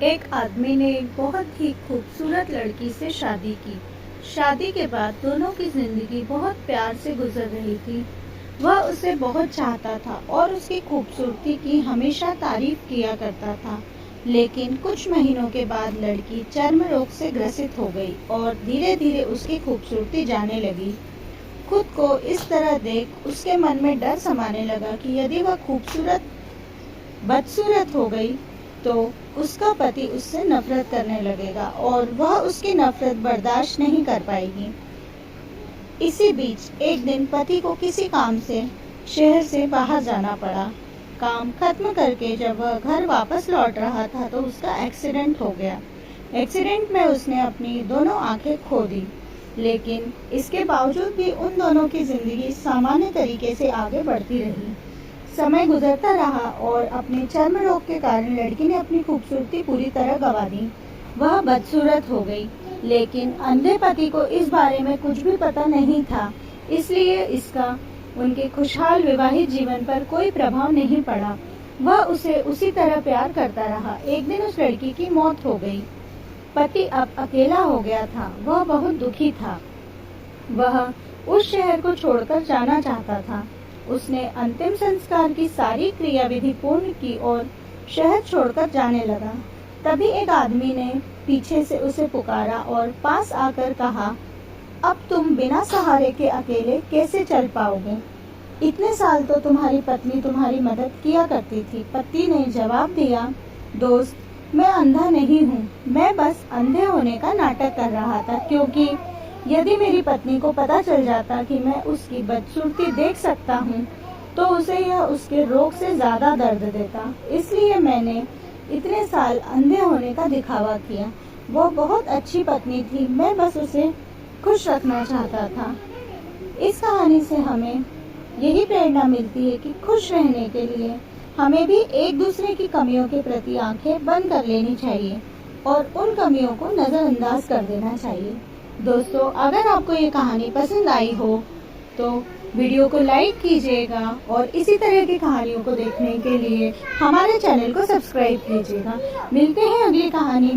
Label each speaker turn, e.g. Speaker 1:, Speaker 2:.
Speaker 1: एक आदमी ने एक बहुत ही खूबसूरत लड़की से शादी की। शादी के बाद दोनों की जिंदगी बहुत प्यार से गुजर रही थी। वह उसे बहुत चाहता था और उसकी खूबसूरती की हमेशा तारीफ किया करता था। लेकिन कुछ महीनों के बाद लड़की चर्म रोग से ग्रसित हो गई और धीरे धीरे उसकी खूबसूरती जाने लगी। खुद को इस तरह देख उसके मन में डर समाने लगा कि यदि वह बदसूरत हो गई तो उसका पति उससे नफरत करने लगेगा और वह उसकी नफरत बर्दाश्त नहीं कर पाएगी। इसी बीच एक दिन पति को किसी काम से शहर से बाहर जाना पड़ा। काम खत्म करके जब वह घर वापस लौट रहा था तो उसका एक्सीडेंट हो गया। एक्सीडेंट में उसने अपनी दोनों आंखें खो दी, लेकिन इसके बावजूद भी उन दोनों की जिंदगी सामान्य तरीके से आगे बढ़ती रही। समय गुजरता रहा और अपने चर्म रोग के कारण लड़की ने अपनी खूबसूरती पूरी तरह गंवा दी। वह बदसूरत हो गई, लेकिन अंधे पति को इस बारे में कुछ भी पता नहीं था, इसलिए इसका उनके खुशहाल विवाहित जीवन पर कोई प्रभाव नहीं पड़ा। वह उसे उसी तरह प्यार करता रहा। एक दिन उस लड़की की मौत हो गई। पति अब अकेला हो गया था। वह बहुत दुखी था। वह उस शहर को छोड़कर जाना चाहता था। उसने अंतिम संस्कार की सारी क्रियाविधि पूर्ण की और शहर छोड़कर जाने लगा। तभी एक आदमी ने पीछे से उसे पुकारा और पास आकर कहा, अब तुम बिना सहारे के अकेले कैसे चल पाओगे? इतने साल तो तुम्हारी पत्नी तुम्हारी मदद किया करती थी। पति ने जवाब दिया, दोस्त, मैं अंधा नहीं हूँ। मैं बस अंधे होने का नाटक कर रहा था, क्योंकि यदि मेरी पत्नी को पता चल जाता कि मैं उसकी बदसूरती देख सकता हूँ तो उसे यह उसके रोग से ज्यादा दर्द देता। इसलिए मैंने इतने साल अंधे होने का दिखावा किया। वो बहुत अच्छी पत्नी थी, मैं बस उसे खुश रखना चाहता था। इस कहानी से हमें यही प्रेरणा मिलती है कि खुश रहने के लिए हमें भी एक दूसरे की कमियों के प्रति आंखें बंद कर लेनी चाहिए और उन कमियों को नजरअंदाज कर देना चाहिए। दोस्तों, अगर आपको ये कहानी पसंद आई हो तो वीडियो को लाइक कीजिएगा और इसी तरह की कहानियों को देखने के लिए हमारे चैनल को सब्सक्राइब कीजिएगा। मिलते हैं अगली कहानी में।